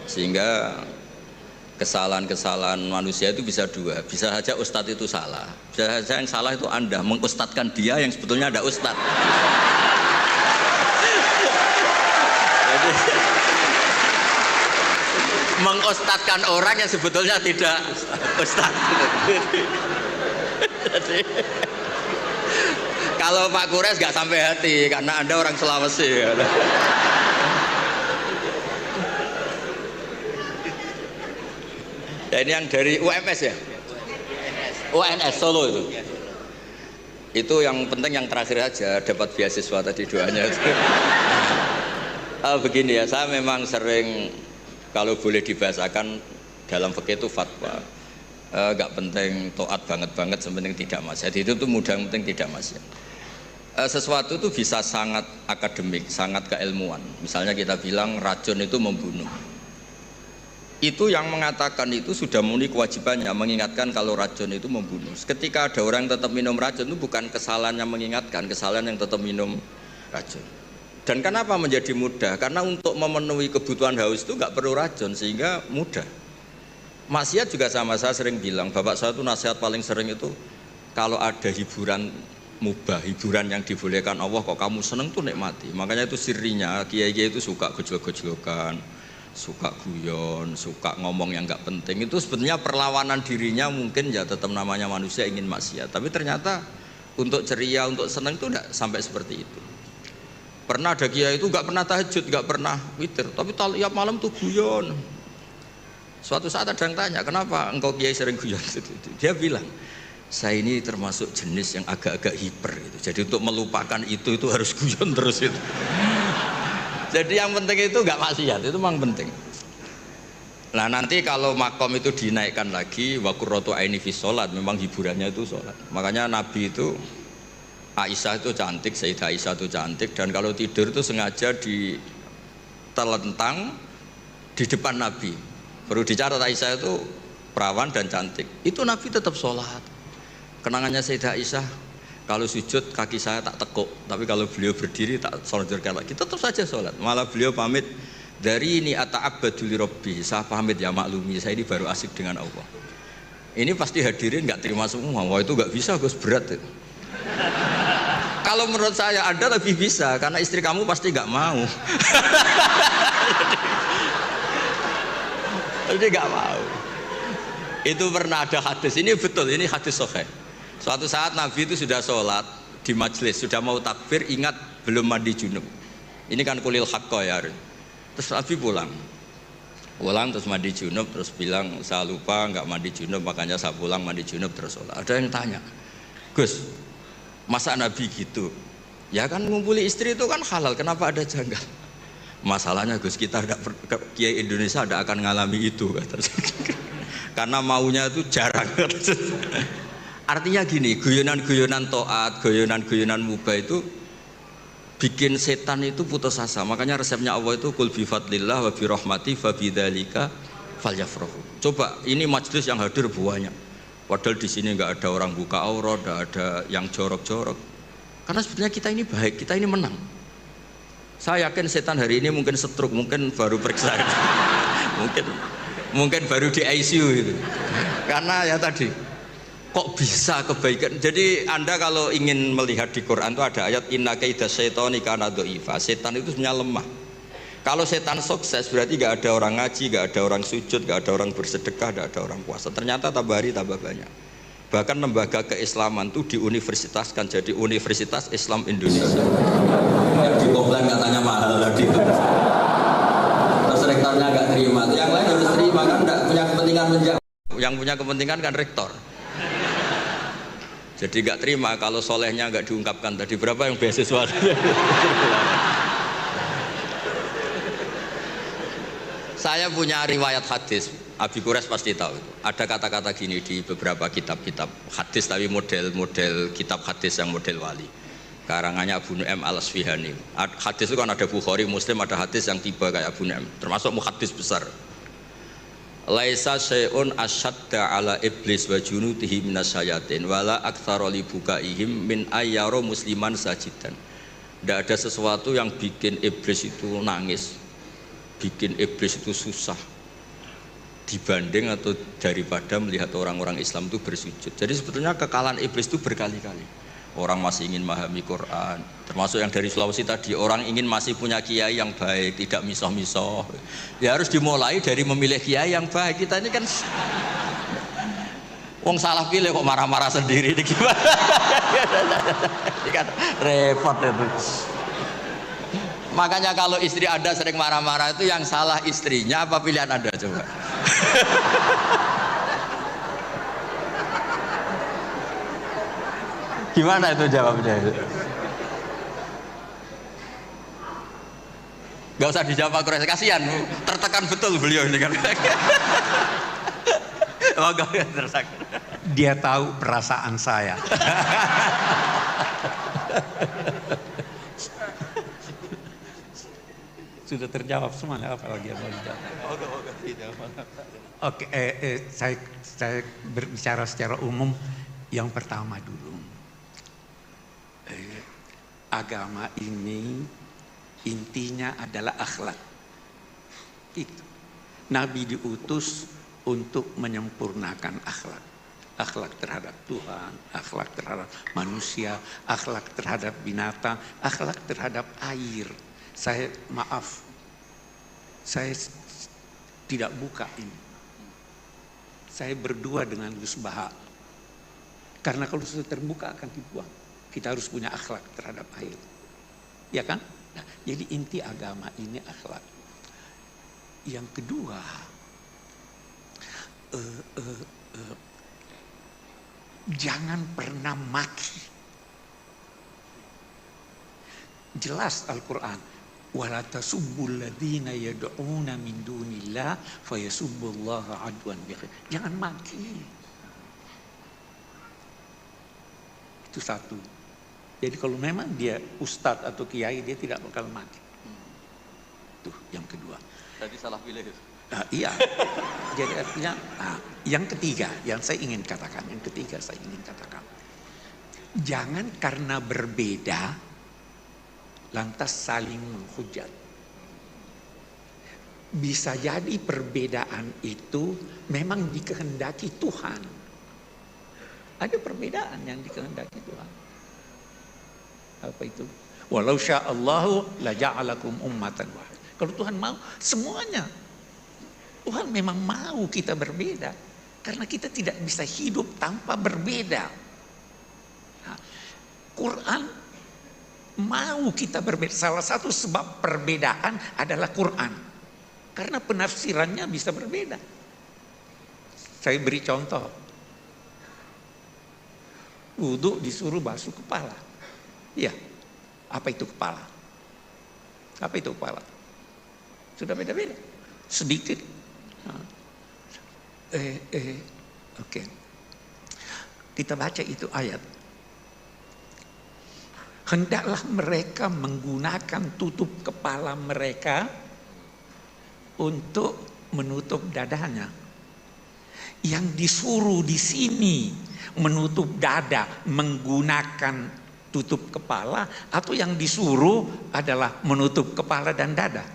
Sehingga kesalahan-kesalahan manusia itu bisa dua. Bisa saja ustadz itu salah, bisa saja yang salah itu Anda mengustadkan dia yang sebetulnya ada ustadz. Jadi mengustadkan orang yang sebetulnya tidak ustadz. Jadi kalau Pak Kures nggak sampai hati karena Anda orang Sulawesi. Ya, ini yang dari UMS ya? UNS Solo itu. Itu yang penting yang terakhir aja dapat beasiswa tadi doanya. Begini ya, saya memang sering kalau boleh dibahasakan dalam fikih itu fatwa. Gak penting taat banget, sepenting tidak maksiat. Itu tuh mudah, penting tidak maksiat. Sesuatu itu bisa sangat akademik, sangat keilmuan. Misalnya kita bilang racun itu membunuh. Itu yang mengatakan itu sudah memenuhi kewajibannya mengingatkan kalau racun itu membunuh. Ketika ada orang yang tetap minum racun itu bukan kesalahan yang mengingatkan, kesalahan yang tetap minum racun. Dan kenapa menjadi mudah? Karena untuk memenuhi kebutuhan haus itu nggak perlu racun sehingga mudah. Maksiat juga sama, saya sering bilang, bapak saya itu nasihat paling sering itu kalau ada hiburan mubah, hiburan yang dibolehkan Allah kok kamu seneng tuh nikmati. Makanya itu sirinya kiai-kiai itu suka gojlok-gojlokan, suka guyon, suka ngomong yang nggak penting. Itu sebenarnya perlawanan dirinya mungkin ya tetap namanya manusia ingin maksiat. Tapi ternyata untuk ceria, untuk seneng itu tidak sampai seperti itu. Pernah ada kiai itu nggak pernah tahajud, nggak pernah witir, tapi tiap malam tuh guyon. Suatu saat ada yang tanya, kenapa engkau kiai sering guyon? Dia bilang, saya ini termasuk jenis yang agak-agak hiper gitu. Jadi untuk melupakan itu harus guyon terus itu. Jadi yang penting itu nggak maksiat, itu memang penting. Nah nanti kalau makom itu dinaikkan lagi, wa qurratu aini fi sholat, memang hiburannya itu sholat. Makanya Nabi itu, Aisyah itu cantik, Sayyidah Aisyah itu cantik, dan kalau tidur itu sengaja ditelentang di depan Nabi. Perlu dicatat Aisyah itu perawan dan cantik. Itu Nabi tetap sholat. Kenangannya Sayyidah Aisyah, kalau sujud kaki saya tak tekuk, tapi kalau beliau berdiri tak sonjorkan lagi, tetap saja sholat. Malah beliau pamit, dari ini ata'abbadu li rabbi, saya pamit ya maklumi, saya ini baru asik dengan Allah. Ini pasti hadirin nggak terima semua, wah itu nggak bisa Gus, berat itu. Kalau menurut saya Anda lebih bisa, karena istri kamu pasti nggak mau. Jadi nggak mau. Itu pernah ada hadis, ini betul, ini hadis sahih. Suatu saat Nabi itu sudah sholat di majelis, sudah mau takbir, ingat belum mandi junub. Ini kan kulil haqqo ya. Terus Nabi pulang terus mandi junub, terus bilang saya lupa nggak mandi junub, makanya saya pulang mandi junub terus sholat. Ada yang tanya, Gus, masa Nabi gitu? Ya kan ngumpuli istri itu kan halal, kenapa ada janggal? Masalahnya Gus, kita Kiai Indonesia tidak akan ngalami itu, kata. Karena maunya itu jarang. Artinya gini, guyonan-guyonan taat, guyonan-guyonan mubah itu bikin setan itu putus asa. Makanya resepnya Allah itu qul bi fadlillah wa bi rahmati fa bidzalika falyafrahu. Coba ini majelis yang hadir banyak. Padahal di sini nggak ada orang buka aurat, nggak ada yang jorok-jorok. Karena sebetulnya kita ini baik, kita ini menang. Saya yakin setan hari ini mungkin stroke, mungkin baru periksa. mungkin baru di ICU itu. Karena ya tadi kok bisa kebaikan. Jadi Anda kalau ingin melihat di Quran itu ada ayat inna kaida syaitani kana dhaifa. Setan itu sebenarnya lemah. Kalau setan sukses berarti gak ada orang ngaji, gak ada orang sujud, gak ada orang bersedekah, gak ada orang puasa. Ternyata tambah hari tambah banyak. Bahkan lembaga keislaman itu diuniversitaskan jadi Universitas Islam Indonesia. Di komplain katanya mahal tadi. Terus rektornya gak terima. Yang lain harus terima kan, gak punya kepentingan menjawab. Yang punya kepentingan kan rektor. Jadi nggak terima kalau solehnya nggak diungkapkan tadi. Berapa yang beasiswa? Saya punya riwayat hadis, Abi Quraisy pasti tahu itu. Ada kata-kata gini di beberapa kitab-kitab hadis, tapi model-model kitab hadis yang model wali. Karangannya Abu Nu'aim al-Asfihani. Hadis itu kan ada Bukhari, Muslim, ada hadis yang tiba kayak Abu Nu'aim, termasuk muhaddis besar. Laisa syai'un asyadda ala iblis wa junudihi minasyayatin wala aktsara li bukaihim min ayyara musliman sajidan. Tidak ada sesuatu yang bikin iblis itu nangis, bikin iblis itu susah, dibanding atau daripada melihat orang-orang Islam itu bersujud. Jadi sebetulnya kekalahan iblis itu berkali-kali. Orang masih ingin memahami Quran, termasuk yang dari Sulawesi tadi, orang ingin masih punya kiai yang baik, tidak misoh-misoh. Ya harus dimulai dari memilih kiai yang baik. Kita ini kan wong salah pilih kok marah-marah sendiri, ini gimana? Ini kan repot itu. Makanya kalau istri Anda sering marah-marah itu yang salah istrinya apa pilihan Anda coba? Gimana itu jawabnya itu? Gak usah dijawab Pak Kures, kasihan, tertekan betul beliau ini kan. Oh, gak tertekan. Dia tahu perasaan saya. Sudah terjawab semuanya, apalagi yang mau dijawab. Oke, saya berbicara secara umum. Yang pertama dulu, agama ini intinya adalah akhlak. Itu. Nabi diutus untuk menyempurnakan akhlak. Akhlak terhadap Tuhan, akhlak terhadap manusia, akhlak terhadap binatang, akhlak terhadap air. Saya maaf, saya tidak buka ini. Saya berdua dengan Gus Baha. Karena kalau sudah terbuka akan dibuang. Kita harus punya akhlak terhadap air. Ya kan? Nah, jadi inti agama ini akhlak. Yang kedua, jangan pernah maki. Jelas Al-Quran. Wala tasubbul ladzina yad'una min dunillah fayasubbullaha adwan bighairi. Jangan maki. Itu satu. Jadi kalau memang dia ustadz atau kiai, dia tidak bakal maki. Itu yang kedua. Jadi salah pilih itu. Iya. Jadi artinya yang ketiga yang saya ingin katakan, jangan karena berbeda lantas saling menghujat. Bisa jadi perbedaan itu memang dikehendaki Tuhan. Ada perbedaan yang dikehendaki Tuhan. Apa itu? Walau sya'allahu la ja'alakum ummatan wahidah. Kalau Tuhan mau semuanya. Tuhan memang mau kita berbeda. Karena kita tidak bisa hidup tanpa berbeda. Nah, Quran mau kita berbeda. Salah satu sebab perbedaan adalah Quran. Karena penafsirannya bisa berbeda. Saya beri contoh. Wudhu disuruh basuh kepala. Iya. Apa itu kepala? Apa itu kepala? Sudah beda-beda. Sedikit. Oke. Kita baca itu ayat. Hendaklah mereka menggunakan tutup kepala mereka untuk menutup dadanya. Yang disuruh di sini menutup dada menggunakan tutup kepala, atau yang disuruh adalah menutup kepala dan dada?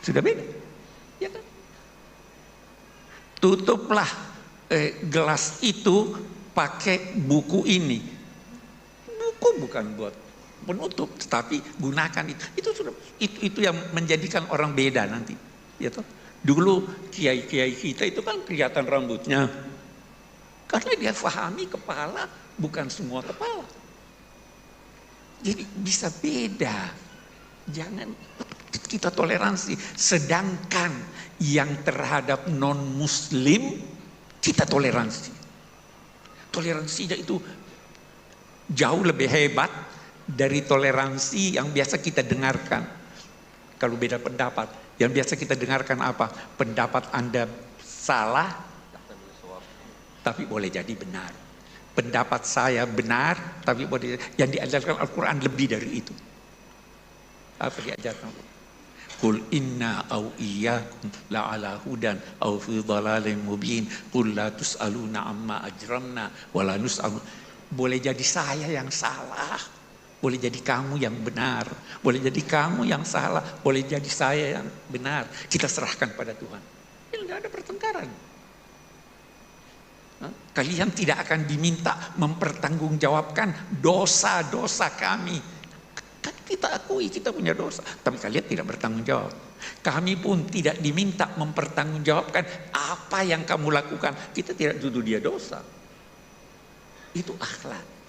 Sudah beda, ya kan? Tutuplah gelas itu pakai buku ini. Buku bukan buat penutup, tetapi gunakan itu. Itu sudah itu yang menjadikan orang beda nanti. Ya toh? Dulu kiai-kiai kita itu kan kelihatan rambutnya. Karena dia pahami kepala bukan semua kepala. Jadi bisa beda. Jangan kita toleransi. Sedangkan yang terhadap non-muslim kita toleransi. Toleransinya itu jauh lebih hebat dari toleransi yang biasa kita dengarkan. Kalau beda pendapat, yang biasa kita dengarkan apa? Pendapat Anda salah, tapi boleh jadi benar. Pendapat saya benar, tapi boleh. Yang diajarkan Al-Quran lebih dari itu. Apa diajarkan? Qul inna au iyyakum la'ala hudan au fi dhalalin mubin. Qul la tus'aluna amma ajramna wa la nus'alu. Boleh jadi saya yang salah, boleh jadi kamu yang benar, boleh jadi kamu yang salah, boleh jadi saya yang benar. Kita serahkan pada Tuhan. Tidak ada pertengkaran. Kalian tidak akan diminta mempertanggungjawabkan dosa-dosa kami. Kan kita akui kita punya dosa, tapi kalian tidak bertanggung jawab. Kami pun tidak diminta mempertanggungjawabkan apa yang kamu lakukan. Kita tidak tuduh dia dosa. Itu akhlak.